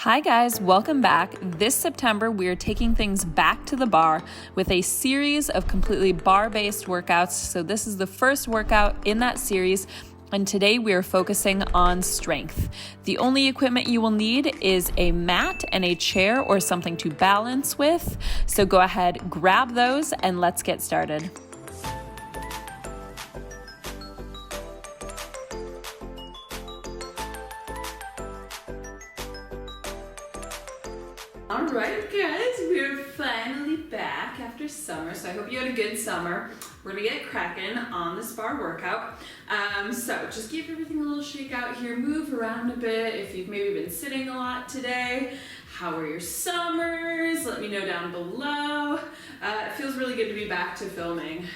Hi guys, welcome back. This September, we are taking things back to the bar with a series of completely bar-based workouts. So this is the first workout in that series, and today we are focusing on strength. The only equipment you will need is a mat and a chair or something to balance with. So go ahead, grab those, and let's get started. All right, guys, we're finally back after summer, so I hope you had a good summer. We're gonna get cracking on this bar workout. So just give everything a little shake out here, move around a bit. If you've maybe been sitting a lot today, how are your summers? Let me know down below. It feels really good to be back to filming.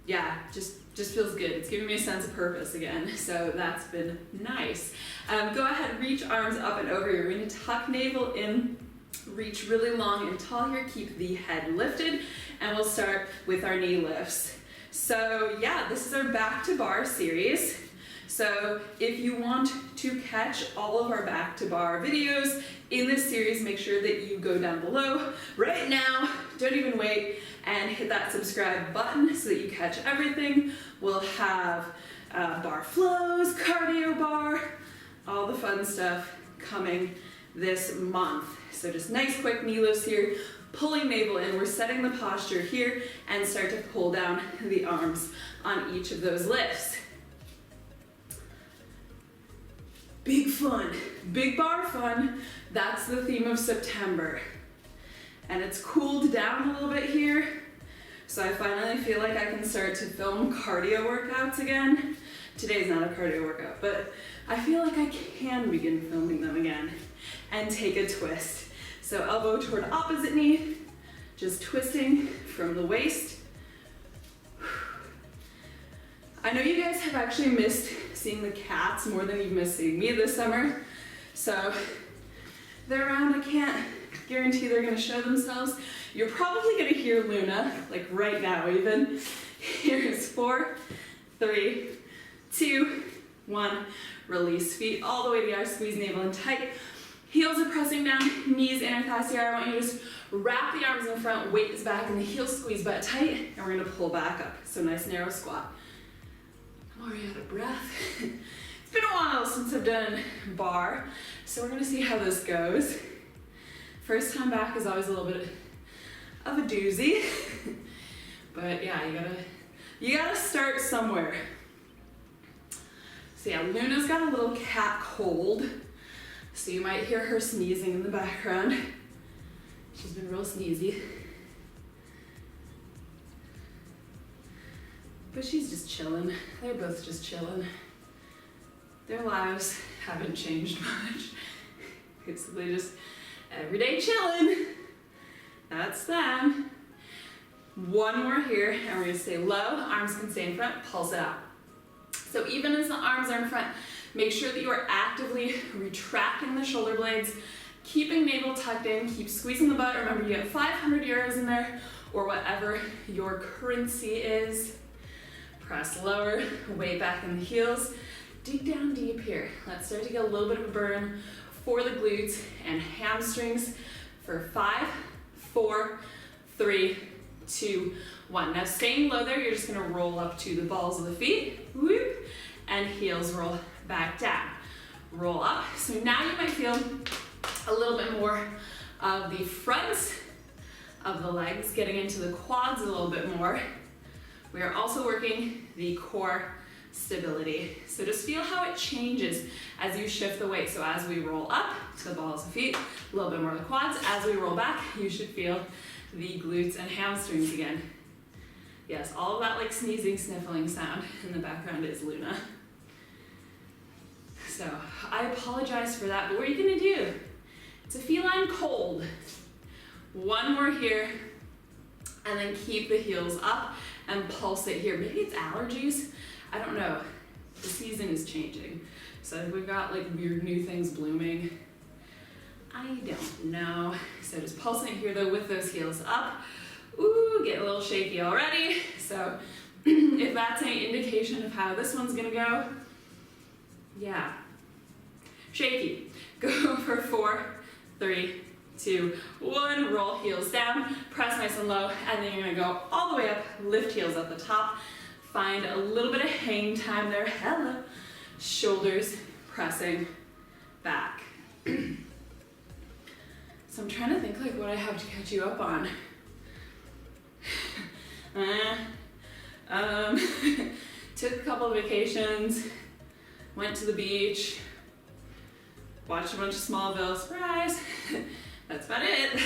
Yeah, just feels good. It's giving me a sense of purpose again, so that's been nice. Go ahead, reach arms up and over. You're going to tuck navel in, reach really long and tall here, keep the head lifted, and we'll start with our knee lifts. So yeah, this is our back to bar series. So if you want to catch all of our back to bar videos in this series, make sure that you go down below right now, don't even wait, and hit that subscribe button so that you catch everything. We'll have bar flows, cardio bar, all the fun stuff coming this month. So just nice quick knee lifts here, pulling navel in. We're setting the posture here and start to pull down the arms on each of those lifts. Big fun, big bar fun. That's the theme of September. And it's cooled down a little bit here. So I finally feel like I can start to film cardio workouts again. Today's not a cardio workout, but I feel like I can begin filming them again and take a twist. So elbow toward opposite knee, just twisting from the waist. I know you guys have actually missed seeing the cats more than you've missed seeing me this summer. So they're around, I can't guarantee they're gonna show themselves. You're probably gonna hear Luna, like right now even. Here's 4, 3, 2, 1. Release, feet all the way together, squeeze navel in tight. Heels are pressing down, knees interfasciate. I want you to just wrap the arms in front, weight is back, and the heels squeeze butt tight, and we're gonna pull back up. So nice narrow squat. I'm already out of breath. It's been a while since I've done bar, so we're gonna see how this goes. First time back is always a little bit of a doozy, but yeah, you gotta start somewhere. So yeah, Luna's got a little cat cold, so you might hear her sneezing in the background. She's been real sneezy. But she's just chilling. They're both just chilling. Their lives haven't changed much. Basically just everyday chilling. That's them. One more here, and we're gonna stay low. Arms can stay in front, pulse it out. So even as the arms are in front, make sure that you are actively retracting the shoulder blades, keeping navel tucked in, keep squeezing the butt. Remember, you have 500 euros in there, or whatever your currency is. Press lower, weight back in the heels. Dig down deep here. Let's start to get a little bit of a burn for the glutes and hamstrings for 5, 4, 3, 2, 1. Now staying low there, you're just gonna roll up to the balls of the feet, whoop, and heels roll back down. Roll up. So now you might feel a little bit more of the fronts of the legs, getting into the quads a little bit more. We are also working the core stability. So just feel how it changes as you shift the weight. So as we roll up to the balls of feet, a little bit more of the quads. As we roll back, you should feel the glutes and hamstrings again. Yes, all of that like sneezing, sniffling sound in the background is Luna. So I apologize for that, but what are you gonna do? It's a feline cold. One more here, and then keep the heels up and pulse it here. Maybe it's allergies, I don't know. The season is changing. So we've got like weird new things blooming. I don't know. So just pulsing it here though with those heels up. Ooh, get a little shaky already. So if that's any indication of how this one's gonna go, yeah. Shaky. Go for 4, 3, 2, 1. Roll heels down, press nice and low, and then you're gonna go all the way up, lift heels at the top. Find a little bit of hang time there. Hello. Shoulders pressing back. So I'm trying to think like what I have to catch you up on. Took a couple of vacations, went to the beach, watched a bunch of Smallville, surprise. That's about it.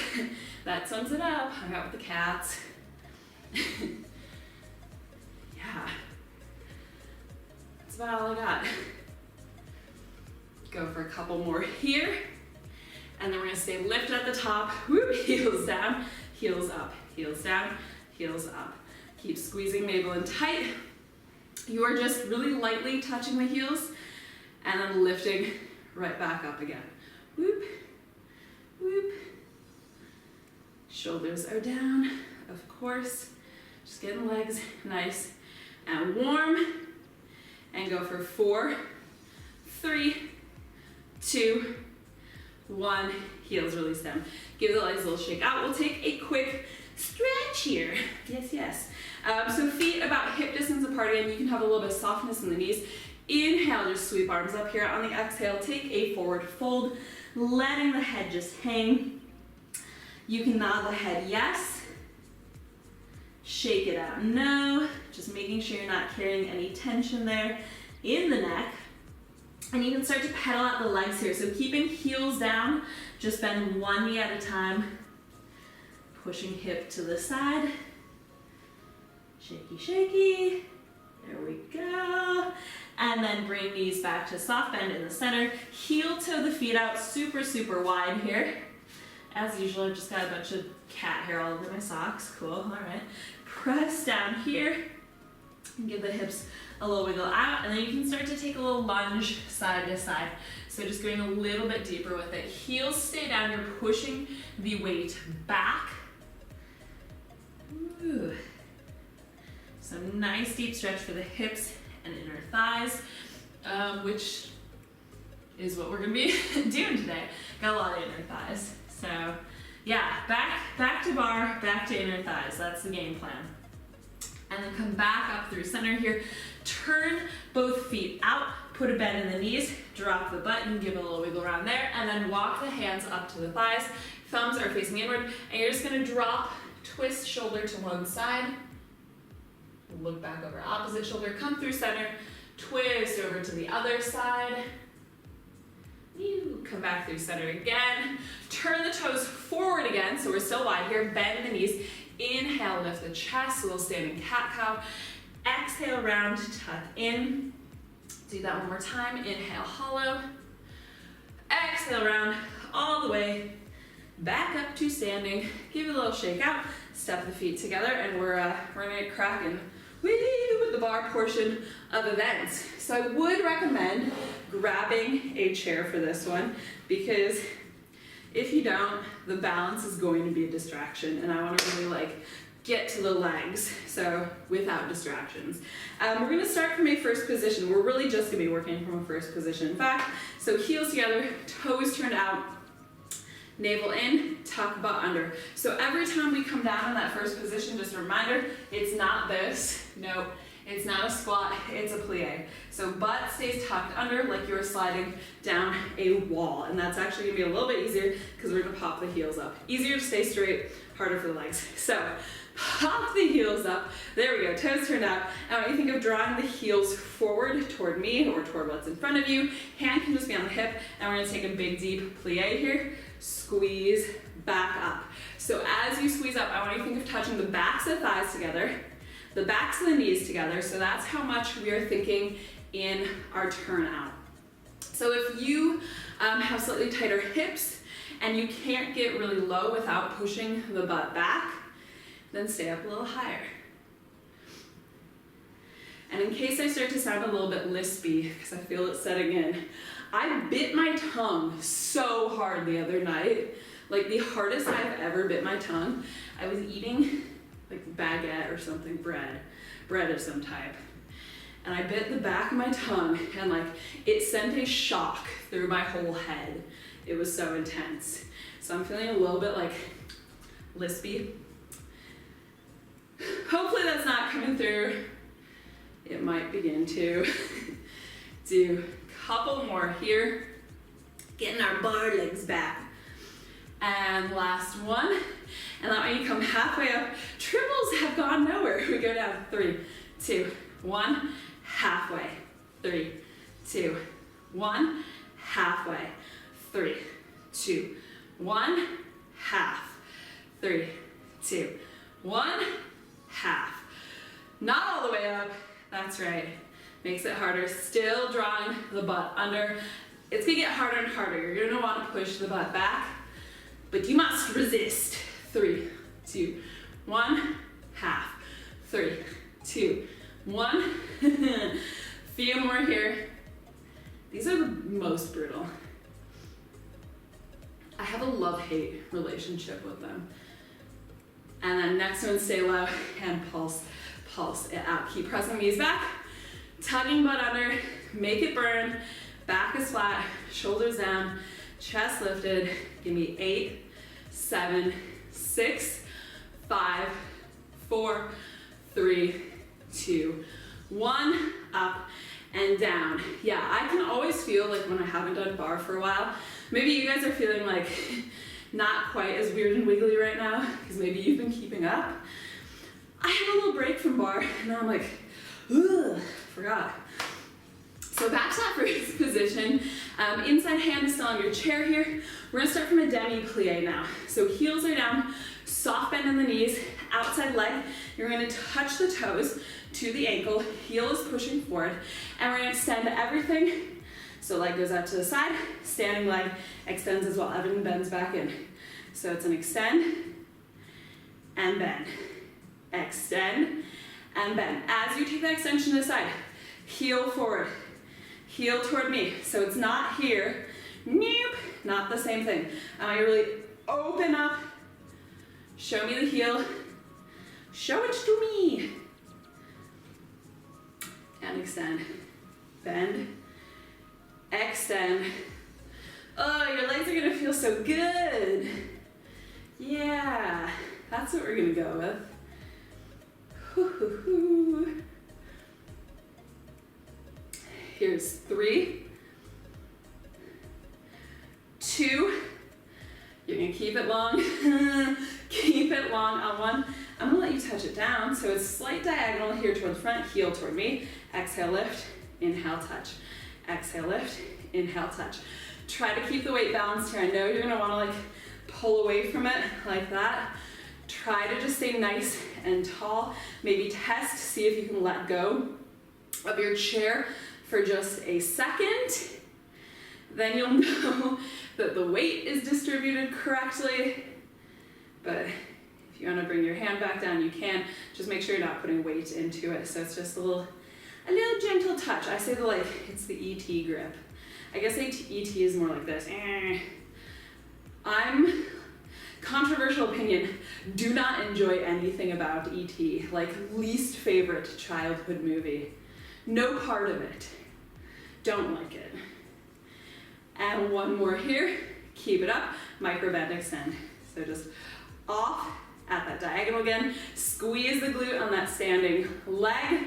That sums it up. Hung out with the cats. Yeah. That's about all I got. Go for a couple more here. And then we're gonna stay lifted at the top. Whoop, heels down, heels up, heels down, heels up. Keep squeezing navel in tight. You are just really lightly touching the heels and then lifting right back up again. Whoop, whoop. Shoulders are down, of course. Just getting legs nice and warm. And go for 4, 3, 2, 1. Heels release down. Give the legs a little shake out. We'll take a quick stretch here. Yes, yes. So feet about hip distance apart again. You can have a little bit of softness in the knees. Inhale, just sweep arms up here. On the exhale, take a forward fold, letting the head just hang. You can nod the head yes. Shake it out no. Just making sure you're not carrying any tension there in the neck. And you can start to pedal out the legs here. So keeping heels down, just bend one knee at a time. Pushing hip to the side. Shaky, shaky. There we go. And then bring knees back to soft bend in the center. Heel toe the feet out, super, super wide here. As usual, I've just got a bunch of cat hair all over my socks. Cool, all right. Press down here. And give the hips a little wiggle out. And then you can start to take a little lunge side to side. So just going a little bit deeper with it. Heels stay down, you're pushing the weight back. Ooh. Some nice deep stretch for the hips and inner thighs, which is what we're gonna be doing today. Got a lot of inner thighs. So yeah, back to bar, back to inner thighs. That's the game plan. And then come back up through center here. Turn both feet out, put a bend in the knees, drop the butt, and give it a little wiggle around there, and then walk the hands up to the thighs. Thumbs are facing inward, and you're just gonna drop, twist shoulder to one side, look back over opposite shoulder, come through center, twist over to the other side. Come back through center again. Turn the toes forward again, so we're still wide here. Bend the knees. Inhale, lift the chest, a little standing cat-cow. Exhale, round, tuck in. Do that one more time. Inhale, hollow. Exhale, round, all the way back up to standing. Give it a little shake out. Step the feet together, and we're gonna get cracking with the bar portion of events. So I would recommend grabbing a chair for this one, because if you don't, the balance is going to be a distraction, and I want to really get to the legs, so without distractions. We're going to start from a first position. We're really just going to be working from a first position. In fact, so heels together, toes turned out, navel in, tuck butt under. So every time we come down in that first position, just a reminder, it's not this. No, it's not a squat, it's a plie. So butt stays tucked under like you're sliding down a wall. And that's actually gonna be a little bit easier because we're gonna pop the heels up. Easier to stay straight, harder for the legs. So pop the heels up. There we go, toes turned out. I want you to think of drawing the heels forward toward me or toward what's in front of you. Hand can just be on the hip, and we're gonna take a big deep plie here. Squeeze back up. So as you squeeze up, I want you to think of touching the backs of the thighs together, the backs of the knees together. So that's how much we are thinking in our turnout. So if you have slightly tighter hips and you can't get really low without pushing the butt back, then stay up a little higher. And in case I start to sound a little bit lispy, because I feel it setting in, I bit my tongue so hard the other night, like the hardest I've ever bit my tongue. I was eating like baguette or something, bread of some type. And I bit the back of my tongue, and it sent a shock through my whole head. it was so intense. So I'm feeling a little bit like lispy. Hopefully that's not coming through. It might begin to. Do a couple more here. Getting our bar legs back. And last one. And that way you come halfway up. Triples have gone nowhere. We go down. 3, 2, 1. Halfway. 3, 2, 1. Halfway. 3, 2, 1. Half. 3, 2, 1. Half. Not all the way up. That's right. Makes it harder. Still drawing the butt under. It's gonna get harder and harder. You're gonna want to push the butt back, but you must resist. 3, 2, 1. Half. 3, 2, 1. Few more here. These are the most brutal. I have a love-hate relationship with them. And then next one, stay low and pulse it out. Keep pressing knees back, tugging butt under, make it burn. Back is flat, shoulders down, chest lifted. Give me 8, 7, 6, 5, 4, 3, 2, 1. Up and down. Yeah, I can always feel like when I haven't done bar for a while, maybe you guys are feeling like not quite as weird and wiggly right now, because maybe you've been keeping up. I had a little break from bar, and now I'm like, ugh, forgot. So back to that first position. Inside hand is still on your chair here. We're gonna start from a demi-plie now. So heels are down, soft bend in the knees, outside leg. You're gonna touch the toes to the ankle, heel is pushing forward, and we're gonna extend everything. So leg goes out to the side, standing leg extends as well. Everything bends back in. So it's an extend and bend. Extend and bend. As you take that extension to the side, heel forward, heel toward me. So it's not here, nope, not the same thing. I want you to really open up, show me the heel, show it to me. And extend, bend, extend. Oh, your legs are gonna feel so good. Yeah, that's what we're gonna go with. Hoo-hoo-hoo. Here's 3, 2. You're gonna keep it long. Keep it long on 1. I'm gonna let you touch it down. So it's slight diagonal here toward the front, heel toward me. Exhale, lift, inhale, touch. Exhale, lift, inhale, touch. Try to keep the weight balanced here. I know you're gonna wanna like pull away from it like that. Try to just stay nice and tall. Maybe test, see if you can let go of your chair for just a second. Then you'll know that the weight is distributed correctly. But if you want to bring your hand back down, you can. Just make sure you're not putting weight into it. So it's just a little gentle touch. I say it's the ET grip. I guess ET is more like this. I'm controversial opinion. Do not enjoy anything about ET. Like least favorite childhood movie. No part of it. Don't like it. And one more here. Keep it up. Micro bend, extend. So just off at that diagonal again. Squeeze the glute on that standing leg.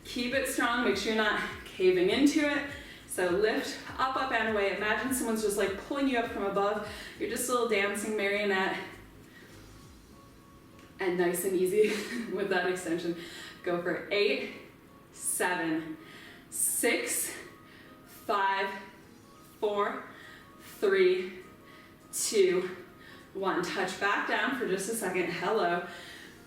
Keep it strong. Make sure you're not caving into it. So lift up, up, and away. Imagine someone's just like pulling you up from above. You're just a little dancing marionette. And nice and easy with that extension. Go for 8, 7, 6, 5, 4, 3, 2, 1. Touch back down for just a second. Hello.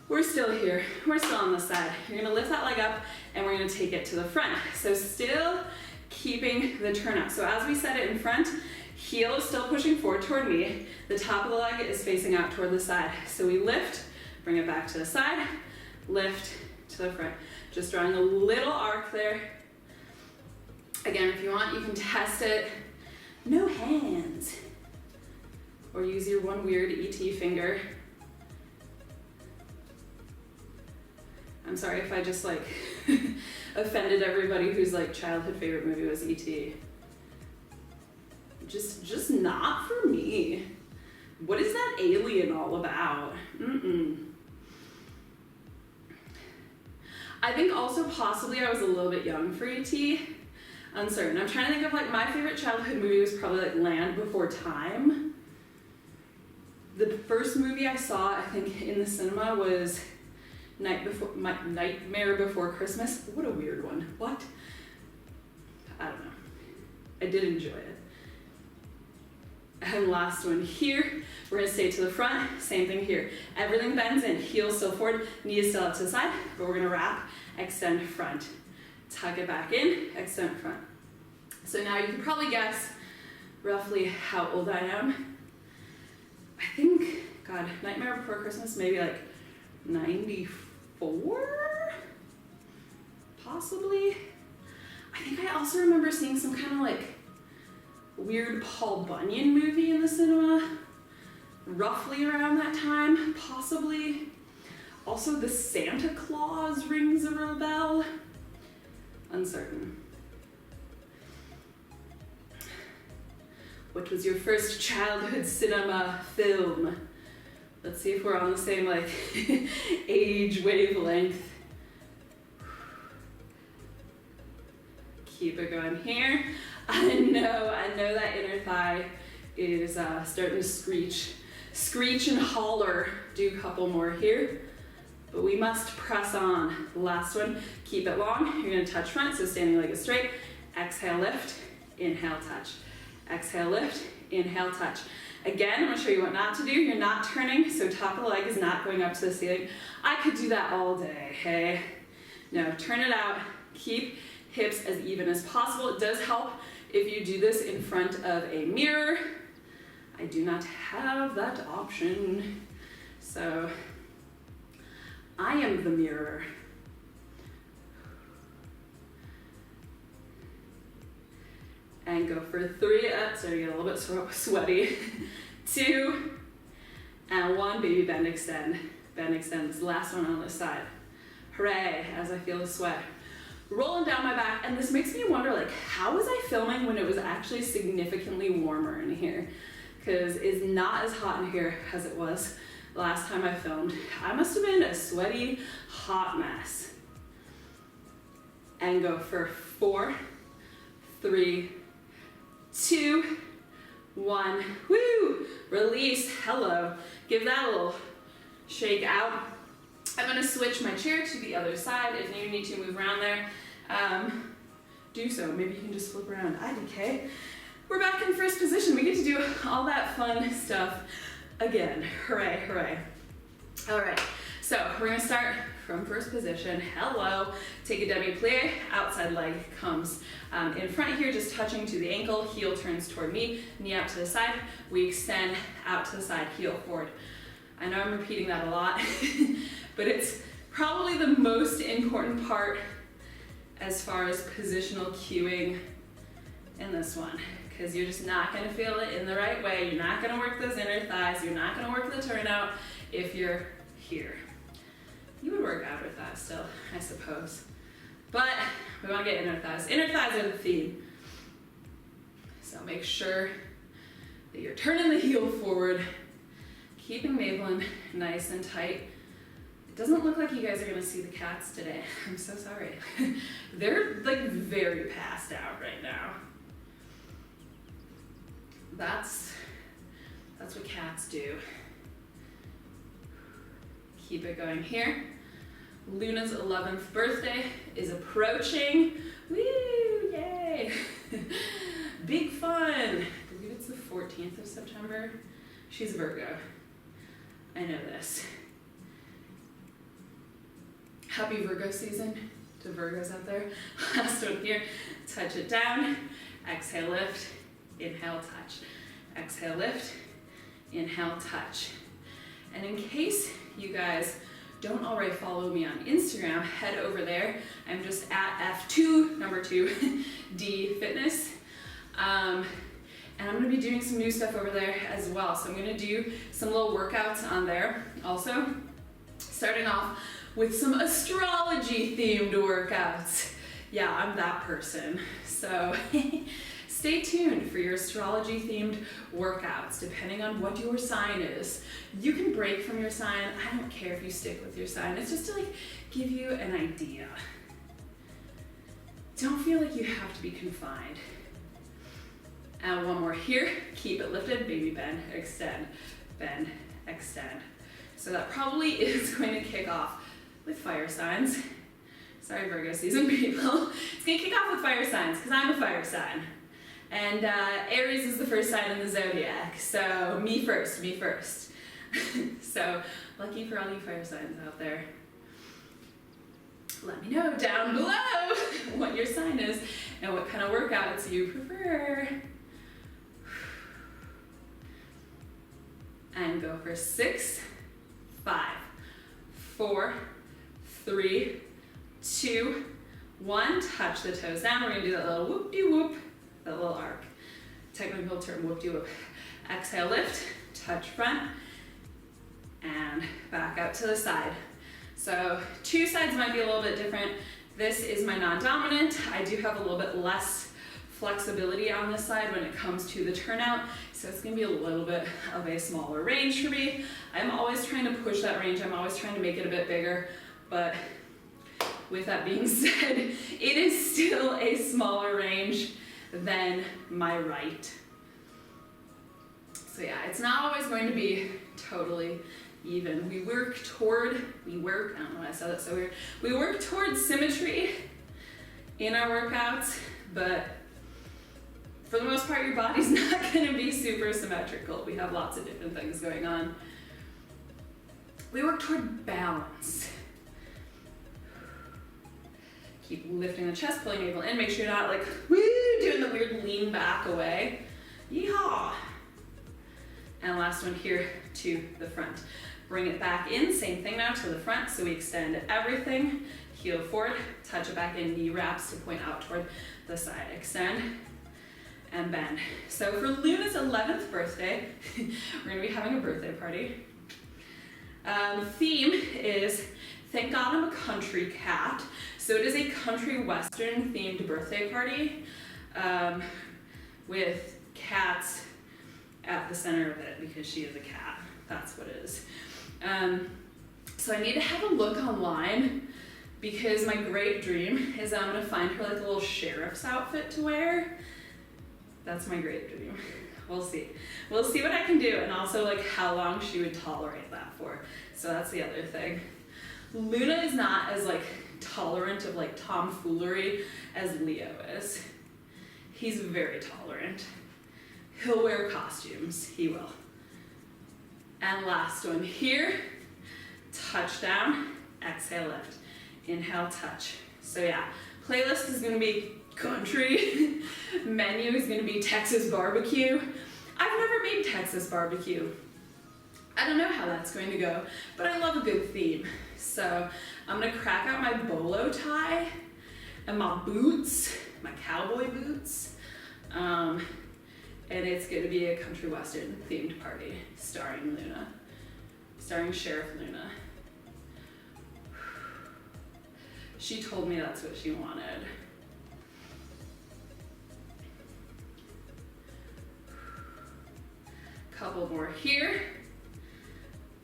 We're still here. We're still on the side. You're gonna lift that leg up and we're gonna take it to the front. So still keeping the turn up. So as we set it in front, heel is still pushing forward toward me. The top of the leg is facing out toward the side. So we lift, bring it back to the side, lift to the front. Just drawing a little arc there. Again, if you want, you can test it. No hands. Or use your one weird ET finger. I'm sorry if I just offended everybody whose childhood favorite movie was ET. just not for me. What is that alien all about? I think also possibly I was a little bit young for ET. Uncertain. I'm trying to think of like my favorite childhood movie was probably like Land Before Time. The first movie I saw, I think, in the cinema was Nightmare Before Christmas. What a weird one. What? I don't know. I did enjoy it. And last one here, we're gonna stay to the front, same thing here. Everything bends in, heels still forward, knees still up to the side, but we're gonna wrap, extend front. Tuck it back in, extend front. So now you can probably guess roughly how old I am. I think, God, Nightmare Before Christmas, maybe like 94? Possibly. I think I also remember seeing some kind of like weird Paul Bunyan movie in the cinema, roughly around that time, possibly. Also, the Santa Claus rings a real bell. Uncertain. What was your first childhood cinema film? Let's see if we're on the same like age wavelength. Keep it going here. I know that inner thigh is starting to screech and holler. Do a couple more here, but we must press on. Last one, keep it long. You're gonna touch front, so standing leg is straight. Exhale, lift, inhale, touch. Exhale, lift, inhale, touch. Again, I'm gonna show you what not to do. You're not turning, so top of the leg is not going up to the ceiling. I could do that all day, hey? No, turn it out. Keep hips as even as possible. It does help if you do this in front of a mirror. I do not have that option. So I am the mirror. And go for 3, so you get a little bit sweaty. 2, and 1, baby bend, extend. Bend, extend, this is the last one on this side. Hooray, as I feel the sweat rolling down my back. And this makes me wonder, like, how was I filming when it was actually significantly warmer in here? Because it's not as hot in here as it was the last time I filmed. I must have been a sweaty, hot mess. And go for 4, 3, 2, 1. Woo! Release. Hello. Give that a little shake out. I'm going to switch my chair to the other side. If you need to move around there, do so. Maybe you can just flip around. IDK. We're back in first position. We get to do all that fun stuff again. Hooray, hooray. All right, so we're going to start from first position. Hello. Take a demi-plie. Outside leg comes in front here, just touching to the ankle. Heel turns toward me. Knee out to the side. We extend out to the side, heel forward. I know I'm repeating that a lot, but it's probably the most important part as far as positional cueing in this one, because you're just not going to feel it in the right way. You're not going to work those inner thighs. You're not going to work the turnout if you're here. You would work outer thighs still, I suppose, but we want to get inner thighs. Inner thighs are the theme. So make sure that you're turning the heel forward, keeping Maybelline nice and tight. It doesn't look like you guys are gonna see the cats today. I'm so sorry. They're like very passed out right now. That's what cats do. Keep it going here. Luna's 11th birthday is approaching. Woo, yay. Big fun. I believe it's the 14th of September. She's Virgo. I know this. Happy Virgo season to Virgos out there. Last one here. Touch it down. Exhale, lift. Inhale, touch. Exhale, lift. Inhale, touch. And in case you guys don't already follow me on Instagram, head over there. I'm just at F2, number 2, D Fitness. And I'm gonna be doing some new stuff over there as well. So I'm gonna do some little workouts on there also. Starting off with some astrology themed workouts. Yeah, I'm that person. So stay tuned for your astrology themed workouts, depending on what your sign is. You can break from your sign. I don't care if you stick with your sign. It's just to like give you an idea. Don't feel like you have to be confined. And one more here. Keep it lifted, baby bend, extend, extend. So that probably is going to kick off with fire signs. Sorry, Virgo season people. It's gonna kick off with fire signs because I'm a fire sign. And Aries is the first sign in the zodiac. So me first. So lucky for all you fire signs out there. Let me know down below what your sign is and what kind of workouts you prefer. And go for 6, 5, 4, 3, 2, 1. Touch the toes down. We're gonna do that little whoop-de-whoop, that little arc. Technical term, whoop-de-whoop. Exhale, lift, touch front, and back out to the side. So 2 sides might be a little bit different. This is my non-dominant. I do have a little bit less flexibility on this side when it comes to the turnout, so it's gonna be a little bit of a smaller range for me. I'm always trying to push that range. I'm always trying to make it a bit bigger, but with that being said, it is still a smaller range than my right. So yeah, it's not always going to be totally even. We work, I don't know why I said that so weird. We work towards symmetry in our workouts, but for the most part, your body's not gonna be super symmetrical. We have lots of different things going on. We work toward balance. Keep lifting the chest, pulling navel in. Make sure you're not like, woo, doing the weird lean back away. Yeehaw. And last one here to the front. Bring it back in, same thing now to the front. So we extend everything, heel forward, touch it back in, knee wraps to point out toward the side. Extend and bend. So for Luna's 11th birthday, we're gonna be having a birthday party. Theme is, thank God I'm a country cat. So it is a country western themed birthday party with cats at the center of it because she is a cat. That's what it is. So I need to have a look online because my great dream is that I'm gonna find her like a little sheriff's outfit to wear. That's my great dream. We'll see. We'll see what I can do and also like how long she would tolerate that for. So that's the other thing. Luna is not as like tolerant of like tomfoolery as Leo is. He's very tolerant. He'll wear costumes, he will. And last one here, touch down, exhale, lift. Inhale, touch. So yeah, playlist is gonna be country. Menu is gonna be Texas barbecue. I've never made Texas barbecue. I don't know how that's going to go, but I love a good theme. So I'm gonna crack out my bolo tie and my boots, my cowboy boots. And it's gonna be a country western themed party starring Luna, starring Sheriff Luna. She told me that's what she wanted. Couple more here.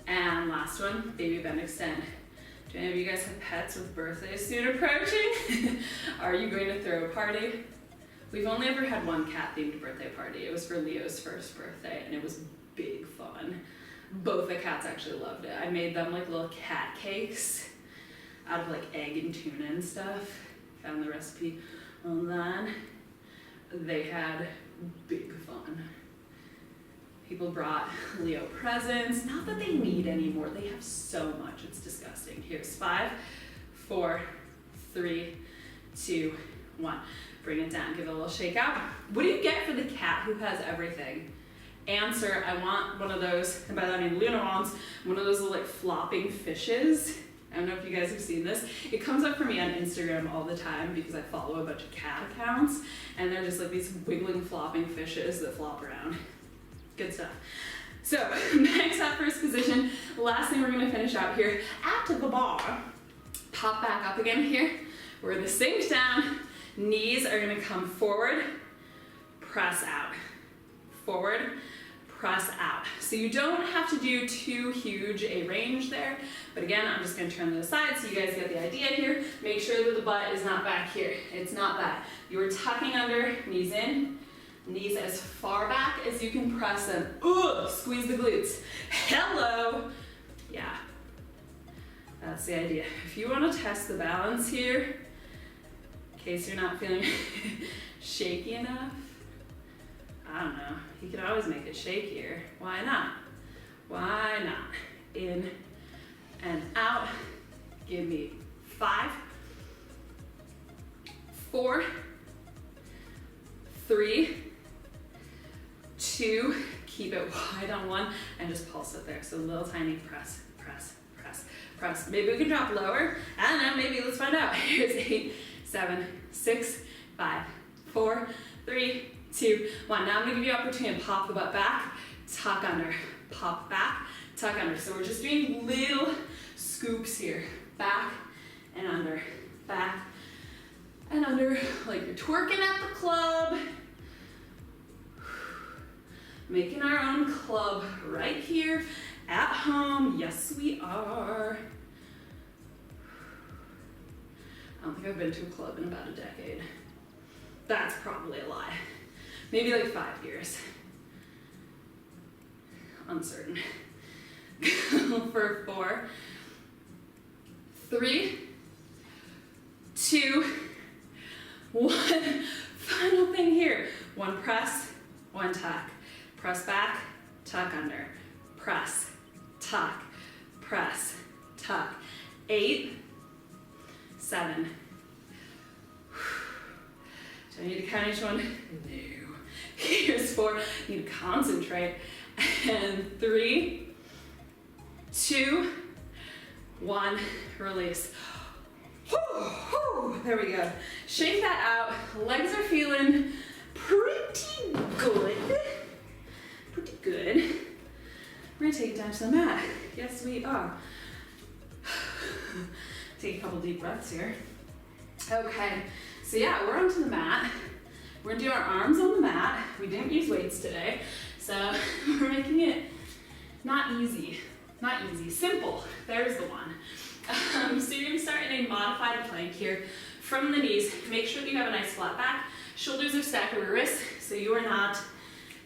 And last one, baby bend extend. Do any of you guys have pets with birthdays soon approaching? Are you going to throw a party? We've only ever had one cat-themed birthday party. It was for Leo's first birthday, and it was big fun. Both the cats actually loved it. I made them like little cat cakes out of like egg and tuna and stuff. Found the recipe online. They had big fun. People brought Leo presents. Not that they need anymore. They have so much. It's disgusting. Here's 5, 4, 3, 2, 1. Bring it down. Give it a little shake out. What do you get for the cat who has everything? Answer, I want one of those, and by that I mean Luna wants one of those little like flopping fishes. I don't know if you guys have seen this. It comes up for me on Instagram all the time because I follow a bunch of cat accounts, and they're just like these wiggling flopping fishes that flop around. Good stuff. So, max out first position. Last thing we're gonna finish out here at the bar. Pop back up again here. We're gonna sink down. Knees are gonna come forward. press out. Forward, press out. So you don't have to do too huge a range there, but again, I'm just gonna turn to the side so you guys get the idea here. Make sure that the butt is not back here. It's not that. You are tucking under, knees in, knees as far back as you can press them. Ooh, squeeze the glutes. Hello. Yeah, that's the idea. If you wanna test the balance here, in case you're not feeling shaky enough, I don't know, you could always make it shakier. Why not? Why not? In and out. Give me 5, 4, 3, 2, keep it wide on 1, and just pulse it there. So little tiny press, press, press, press. Maybe we can drop lower. I don't know, maybe let's find out. Here's 8, 7, 6, 5, 4, 3, 2, 1. Now I'm gonna give you an opportunity to pop the butt back, tuck under, pop back, tuck under. So we're just doing little scoops here. Back and under, back and under, like you're twerking at the club. Making our own club right here at home. Yes, we are. I don't think I've been to a club in about a decade. That's probably a lie. Maybe like 5 years. Uncertain. For 4, 3, 2, 1. Final thing here. 1 press, 1 tuck. Press back, tuck under. Press, tuck, press, tuck. 8, 7. Do I need to count each one? No. Here's 4. You need to concentrate. And 3, 2, 1. Release. There we go. Shake that out. Legs are feeling pretty good. Pretty good. We're gonna take it down to the mat. Yes, we are. Take a couple deep breaths here. Okay, so yeah, we're onto the mat. We're gonna do our arms on the mat. We didn't use weights today, so we're making it not easy. Not easy, simple. There's the one. So you're gonna start in a modified plank here from the knees. Make sure that you have a nice flat back. Shoulders are stacked over wrists, so you are not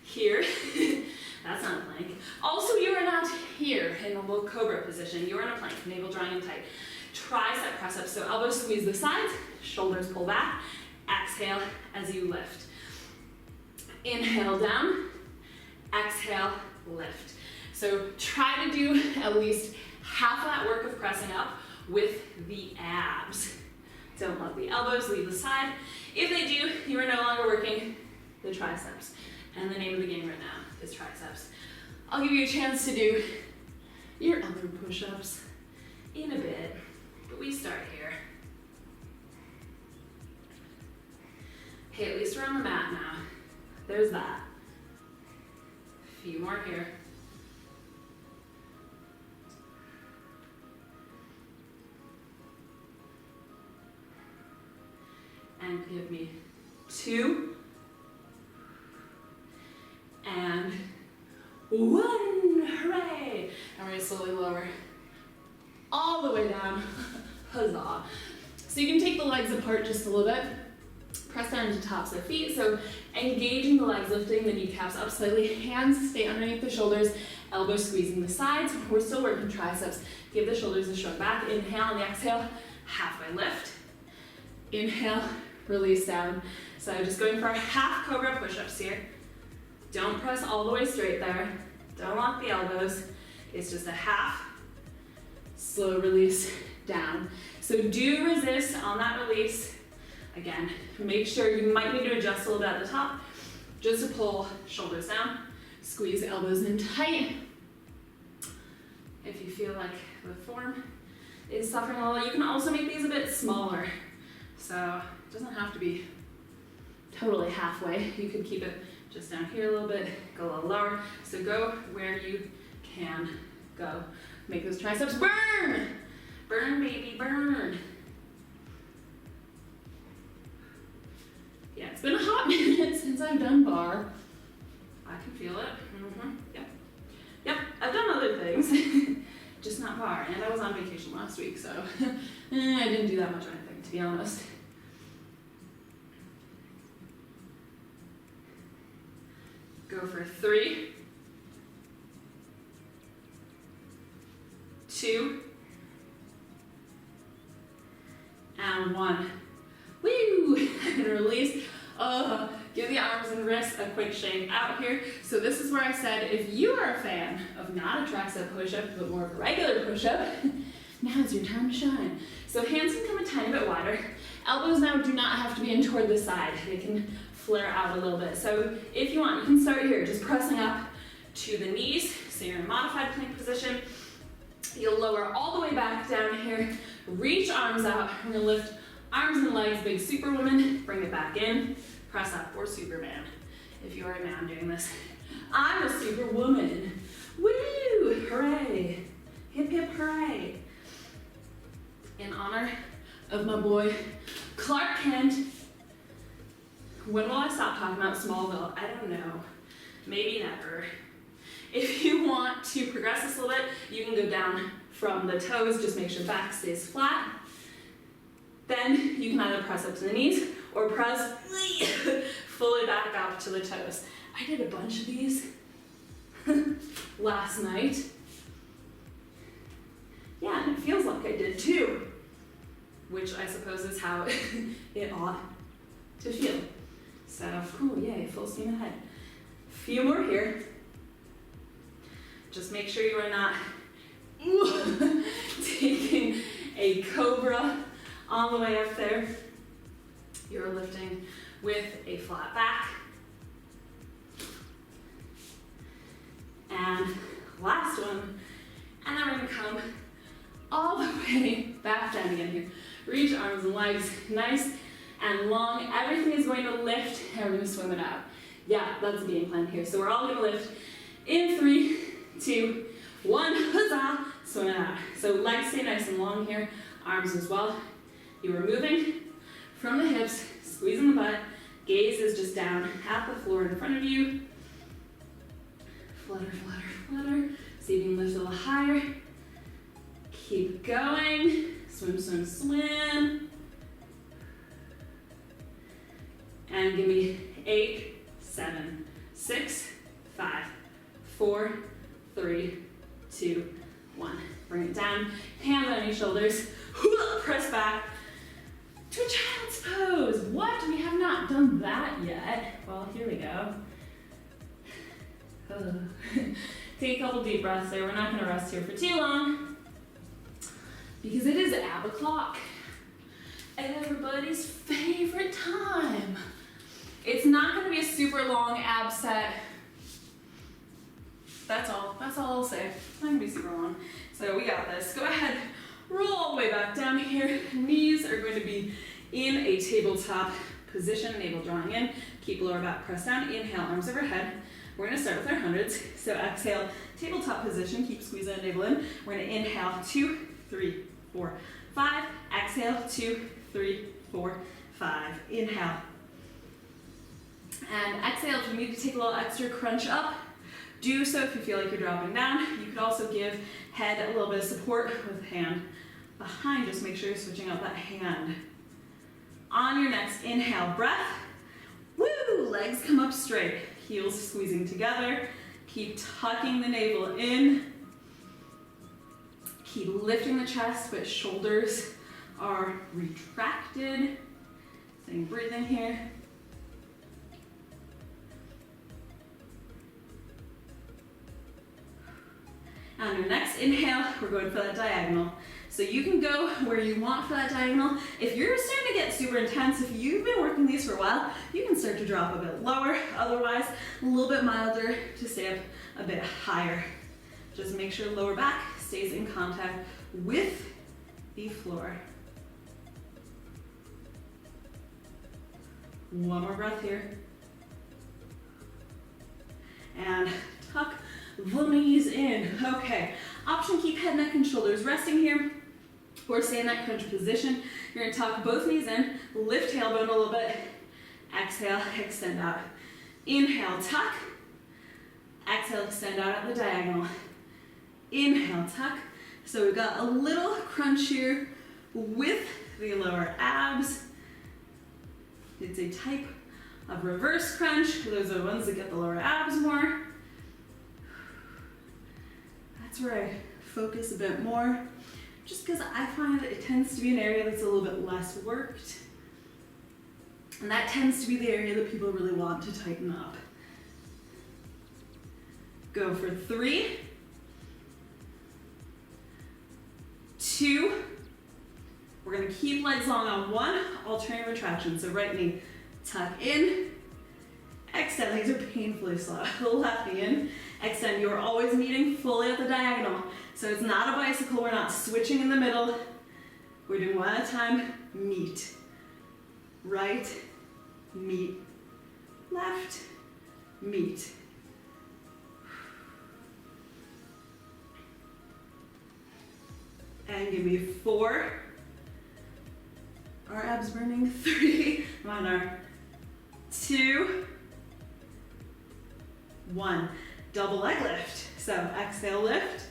here. That's not a plank. Also, you are not here in a low cobra position. You are in a plank, navel drawing in tight. Tricep press up, so elbows squeeze the sides, shoulders pull back. Exhale as you lift. Inhale down, exhale, lift. So try to do at least half that work of pressing up with the abs. Don't let the elbows leave the side. If they do, you are no longer working the triceps. And the name of the game right now is triceps. I'll give you a chance to do your other push-ups in a bit, but we start here. Okay, at least we're on the mat now. There's that. A few more here. And give me 2. And 1. Hooray! And we're gonna slowly lower all the way down. Huzzah. So you can take the legs apart just a little bit. Press down into tops of feet. So engaging the legs, lifting the kneecaps up slightly. Hands stay underneath the shoulders. Elbows squeezing the sides. We're still working triceps. Give the shoulders a shrug back. Inhale on the exhale. Halfway lift. Inhale. Release down. So just going for our half cobra push-ups here. Don't press all the way straight there. Don't lock the elbows. It's just a half. Slow release down. So do resist on that release. Again, make sure you might need to adjust a little bit at the top just to pull shoulders down. Squeeze elbows in tight. If you feel like the form is suffering a little, you can also make these a bit smaller. So it doesn't have to be totally halfway. You could keep it just down here a little bit, go a little lower. So go where you can go. Make those triceps burn! Burn, baby, burn. Yeah, It's been a hot minute since I've done bar. I can feel it. Yep, I've done other things, just not bar. And I was on vacation last week, so I didn't do that much of anything, to be honest. Go for 3, 2, and 1. Woo! And release. Give the arms and wrists a quick shake out here. So this is where I said, if you are a fan of not a tricep push-up, but more of a regular push-up, now's your time to shine. So hands can come a tiny bit wider. Elbows now do not have to be in toward the side. They can flare out a little bit. So if you want, you can start here, just pressing up to the knees. So you're in a modified plank position. You'll lower all the way back down here. Reach arms out. We're gonna lift arms and legs, big superwoman. Bring it back in. Press up, or Superman, if you are a man doing this. I'm a superwoman. Woo! Hooray! Hip hip hooray! In honor of my boy Clark Kent. When will I stop talking about Smallville? I don't know. Maybe never. If you want to progress this a little bit, you can go down from the toes, just make sure back stays flat. Then you can either press up to the knees or press fully back up to the toes. I did a bunch of these last night. Yeah, and it feels like I did too, which I suppose is how it ought to feel. So, yay, full steam ahead. Few more here. Just make sure you are not taking a cobra all the way up there. You're lifting with a flat back. And last one. And then we're gonna come all the way back down again here. Reach arms and legs nice and long. Everything is going to lift and we're gonna swim it out. Yeah, that's the game plan here. So we're all gonna lift in 3, 2, 1, huzzah, swim it out. So legs stay nice and long here, arms as well. You are moving from the hips, squeezing the butt, gaze is just down at the floor in front of you. Flutter, flutter, flutter. See if you can lift a little higher. Keep going. Swim, swim, swim. And give me 8, 7, 6, 5, 4, 3, 2, 1. Bring it down. Hands on your shoulders. Press back to a child's pose. What? We have not done that yet. Well, here we go. Take a couple deep breaths there. We're not going to rest here for too long because it is ab o'clock. Everybody's favorite time. It's not going to be a super long ab set. That's all I'll say. It's not going to be super long. So we got this. Go ahead. Roll all the way back down here. Knees are going to be in a tabletop position, navel drawing in. Keep lower back pressed down. Inhale, arms overhead. We're going to start with our hundreds. So exhale, tabletop position. Keep squeezing the navel in. We're going to inhale, 2, 3, 4, 5. Exhale, 2, 3, 4, 5. Inhale. And exhale, if you need to take a little extra crunch up, do so if you feel like you're dropping down. You could also give head a little bit of support with hand behind. Just make sure you're switching out that hand. On your next inhale, breath. Woo! Legs come up straight. Heels squeezing together. Keep tucking the navel in. Keep lifting the chest, but shoulders are retracted. Same breathing here. On your next inhale, we're going for that diagonal. So you can go where you want for that diagonal. If you're starting to get super intense, if you've been working these for a while, you can start to drop a bit lower. Otherwise, a little bit milder to stay up a bit higher. Just make sure lower back stays in contact with the floor. One more breath here. And tuck the knees in. Okay, option keep head, neck, and shoulders resting here, or stay in that crunch position. You're gonna tuck both knees in, lift tailbone a little bit, Exhale, extend out. Inhale, tuck. Exhale, extend out at the diagonal. Inhale, tuck. So we've got a little crunch here with the lower abs. It's a type of reverse crunch. Those are the ones that get the lower abs more. That's where I focus a bit more, just because I find that it tends to be an area that's a little bit less worked. And that tends to be the area that people really want to tighten up. Go for 3, 2, we're gonna keep legs long on 1, alternating retraction. So right knee, tuck in, extend, these are painfully slow. The left knee in, extend. You are always meeting fully at the diagonal. So it's not a bicycle, we're not switching in the middle. We're doing one at a time, meet. Right, meet, left, meet. And give me 4. Our abs burning. 3, mine are 2, 1. Double leg lift. So exhale, lift.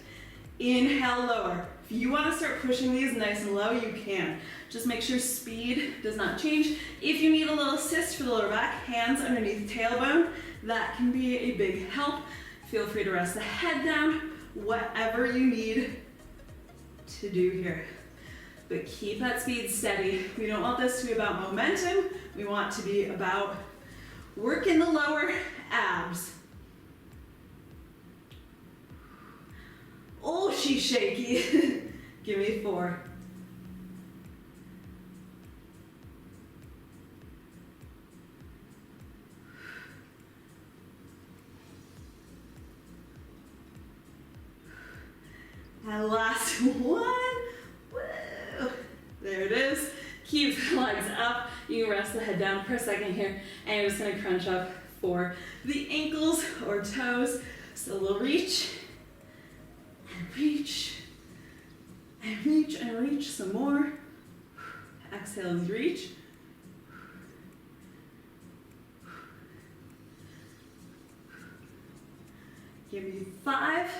Inhale, lower. If you want to start pushing these nice and low, you can. Just make sure speed does not change. If you need a little assist for the lower back, hands underneath tailbone, that can be a big help. Feel free to rest the head down, whatever you need to do here. But keep that speed steady. We don't want this to be about momentum. We want to be about working the lower abs. Oh, she's shaky. Give me 4. And last one. Woo. There it is. Keep the legs up. You can rest the head down for a second here. And you're just gonna crunch up for the ankles or toes. So a little reach. And reach. And reach and reach some more. Exhale and reach. Give me 5.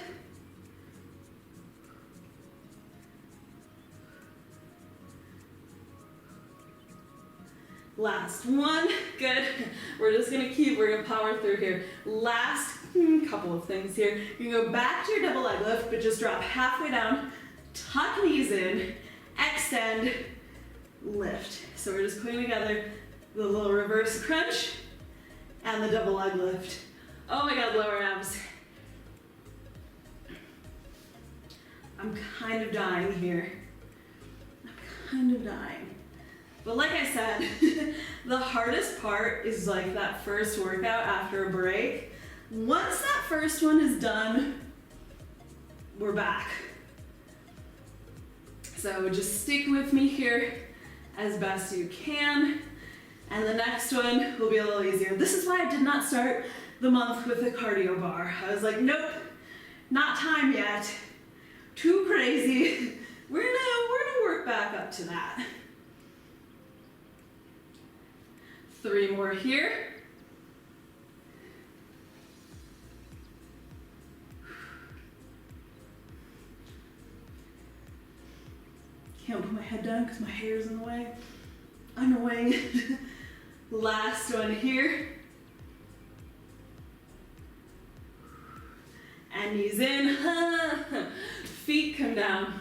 Last one. Good. We're just we're gonna power through here. Last couple of things here. You can go back to your double leg lift, but just drop halfway down, tuck knees in, extend, lift. So we're just putting together the little reverse crunch and the double leg lift. Oh my God, lower abs. I'm kind of dying here. I'm kind of dying. But like I said, the hardest part is like that first workout after a break. Once that first one is done, we're back. So just stick with me here as best you can. And the next one will be a little easier. This is why I did not start the month with a cardio bar. I was like, nope, not time yet. Too crazy. We're gonna work back up to that. 3 more here. Can't put my head down because my hair's in the way. Annoying. Last one here. And knees in. Feet come down.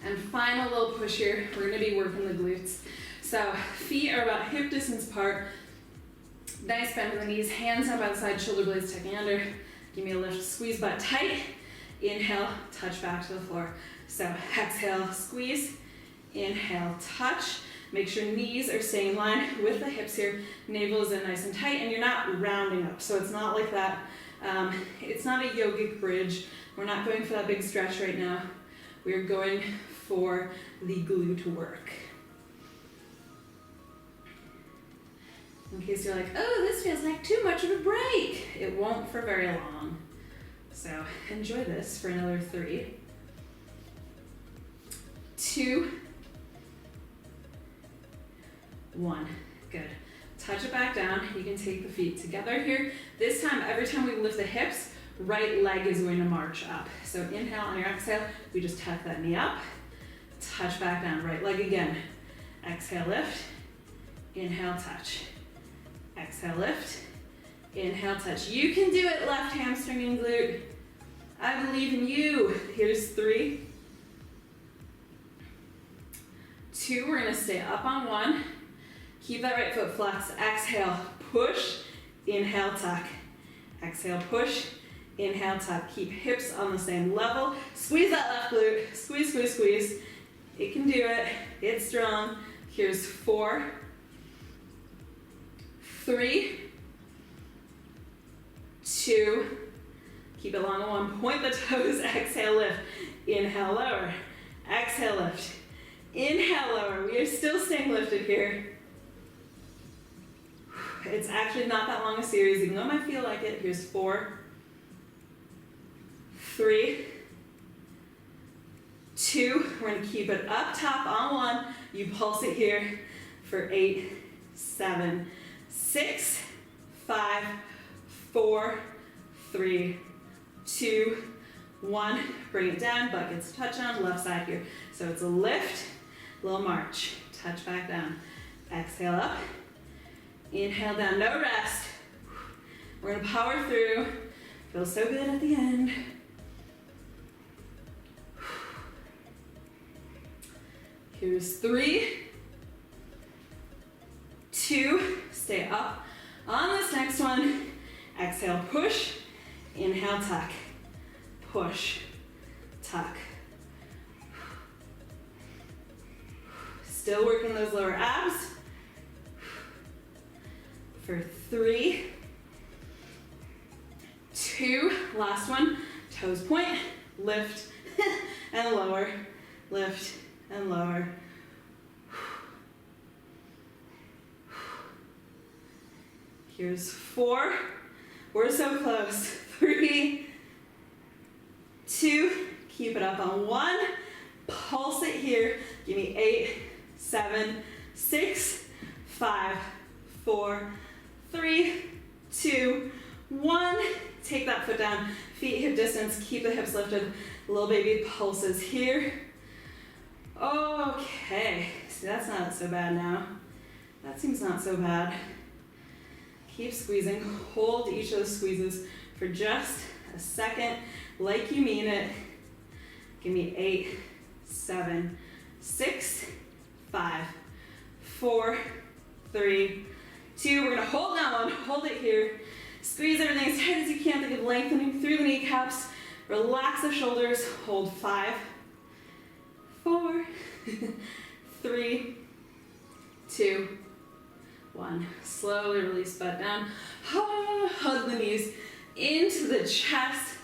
And final little push here. We're going to be working the glutes. So feet are about hip distance apart. Nice bend in the knees. Hands down by the side, shoulder blades tucking under. Give me a lift. Squeeze butt tight. Inhale, touch back to the floor. So exhale, squeeze. Inhale, touch. Make sure knees are staying in line with the hips here. Navel is in nice and tight, and you're not rounding up. So it's not like that. It's not a yogic bridge. We're not going for that big stretch right now. We're going for the glute work. In case you're like, oh, this feels like too much of a break. It won't for very long. So enjoy this for another 3, 2, 1. Good. touch it back down. You can take the feet together here. This time, every time we lift the hips, right leg is going to march up. So inhale on your exhale, we just tuck that knee up, touch back down, right leg again. Exhale, lift, inhale, touch. Exhale, lift, inhale, touch. You can do it, left hamstring and glute. I believe in you. Here's 3, 2, we're gonna stay up on 1. Keep that right foot flexed. Exhale, push, inhale, tuck. Exhale, push, inhale, tuck. Keep hips on the same level. Squeeze that left glute. Squeeze, squeeze, squeeze. It can do it. It's strong. Here's 4, 3, 2, keep it long on 1. Point the toes. Exhale, lift. Inhale, lower. Exhale, lift. Inhale, lower. We are still staying lifted here. It's actually not that long a series, even though I might feel like it. Here's 4, 3, 2. We're going to keep it up top on 1. You pulse it here for 8, 7, 6, 5, 4, 3, 2, 1. Bring it down. Butt gets touch on left side here. So it's a lift, little march. Touch back down. Exhale up. Inhale down. No rest. We're going to power through. Feels so good at the end. Here's 3, 2, stay up on this next one. Exhale, push, inhale, tuck, push, tuck. Still working those lower abs. For 3, 2, last one, toes point, lift and lower, lift and lower. Here's 4. We're so close. 3, 2, keep it up on 1. Pulse it here. Give me 8, 7, 6, 5, 4, 3, 2, 1. Take that foot down. Feet hip distance. Keep the hips lifted. Little baby pulses here. Okay, so that's not so bad now. That seems not so bad. Keep squeezing. Hold each of those squeezes for just a second, like you mean it. Give me 8, 7, 6, 5, 4, 3, 2. We're gonna hold that one. Hold it here. Squeeze everything as tight as you can. Think of lengthening through the kneecaps. Relax the shoulders. Hold 5, 4, 3, 2, 1. Slowly release butt down. Hug the knees into the chest.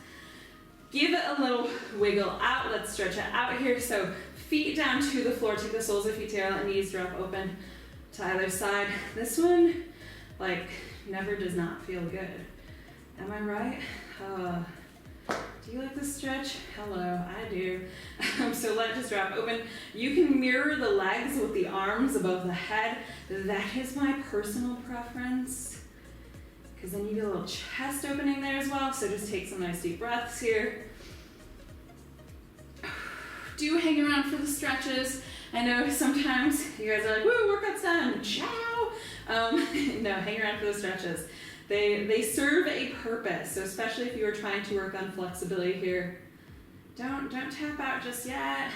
Give it a little wiggle out. Let's stretch it out here. So feet down to the floor. Take the soles of feet together. Let knees drop open to either side. This one, like, never does not feel good. Am I right? Do you like this stretch? Hello, I do. So let it just drop open. You can mirror the legs with the arms above the head. That is my personal preference, because then you get a little chest opening there as well. So just take some nice deep breaths here. Do hang around for the stretches. I know sometimes you guys are like, woo, workout's done, ciao. No, hang around for the stretches. They serve a purpose. So especially if you are trying to work on flexibility here, don't tap out just yet.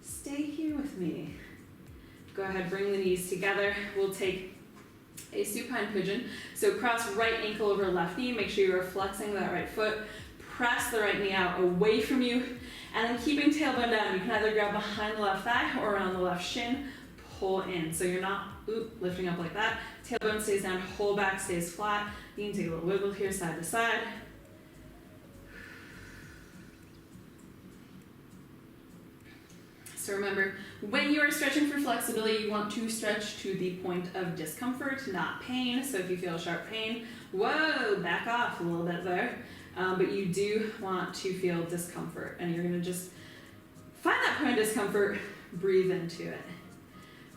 Stay here with me. Go ahead, bring the knees together. We'll take a supine pigeon. So cross right ankle over left knee. Make sure you are flexing that right foot. Press the right knee out away from you. And then keeping tailbone down. You can either grab behind the left thigh or around the left shin. Pull in. So you're not lifting up like that. Tailbone stays down, whole back stays flat. You can take a little wiggle here, side to side. So remember, when you are stretching for flexibility, you want to stretch to the point of discomfort, not pain. So if you feel sharp pain, whoa, back off a little bit there. But you do want to feel discomfort, and you're gonna just find that point of discomfort, breathe into it.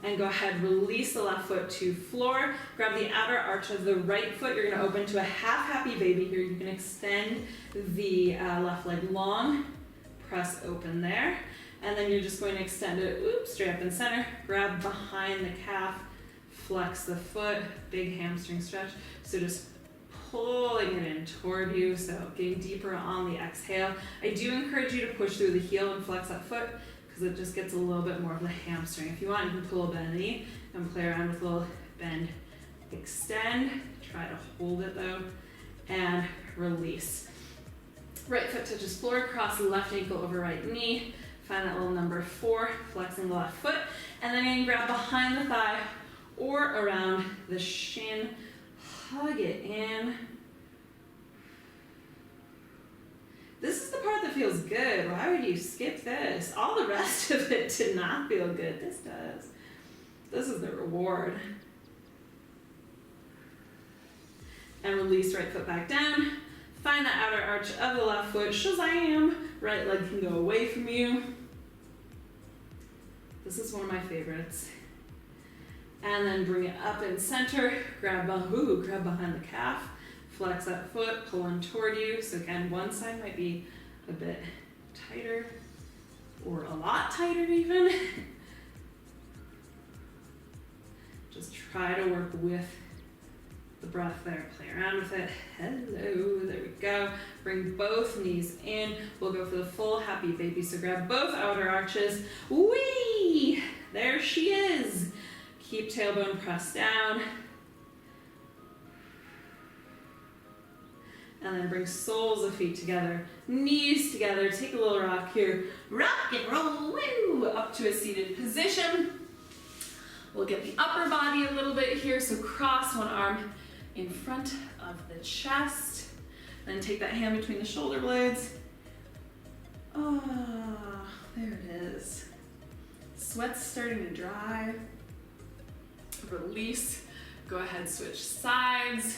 And go ahead, release the left foot to floor. Grab the outer arch of the right foot. You're gonna open to a half happy baby here. You can extend the left leg long, press open there. And then you're just going to extend it, straight up in center. Grab behind the calf, flex the foot, big hamstring stretch. So just pulling it in toward you, so getting deeper on the exhale. I do encourage you to push through the heel and flex that foot, because it just gets a little bit more of the hamstring. If you want, you can pull a bend in the knee and play around with a little bend. Extend, try to hold it though, and release. Right foot touches floor, cross left ankle over right knee. Find that little number 4, flexing the left foot, and then you can grab behind the thigh or around the shin. Hug it in. This is the part that feels good. Why would you skip this? All the rest of it did not feel good. This does. This is the reward. And release right foot back down. Find the outer arch of the left foot. Shazam! Right leg can go away from you. This is one of my favorites. And then bring it up in center. Grab behind the calf. Flex that foot, pull in toward you. So again, one side might be a bit tighter or a lot tighter even. Just try to work with the breath there. Play around with it. Hello, there we go. Bring both knees in. We'll go for the full happy baby. So grab both outer arches. Whee! There she is. Keep tailbone pressed down. And then bring soles of feet together, knees together. Take a little rock here. Rock and roll, woo! Up to a seated position. We'll get the upper body a little bit here. So cross one arm in front of the chest. Then take that hand between the shoulder blades. Oh, there it is. Sweat's starting to dry. Release. Go ahead, switch sides.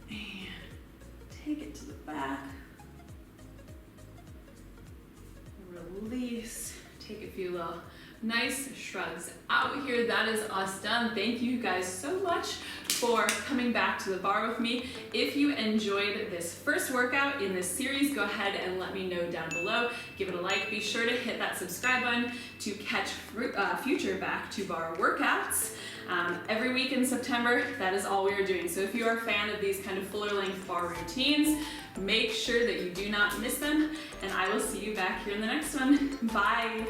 And take it to the back. Release. Take a few little nice shrugs out here. That is us done. Thank you guys so much for coming back to the bar with me. If you enjoyed this first workout in this series, go ahead and let me know down below. Give it a like. Be sure to hit that subscribe button to catch future back to bar workouts. Every week in September, that is all we are doing. So if you are a fan of these kind of fuller length bar routines, make sure that you do not miss them, and I will see you back here in the next one. Bye.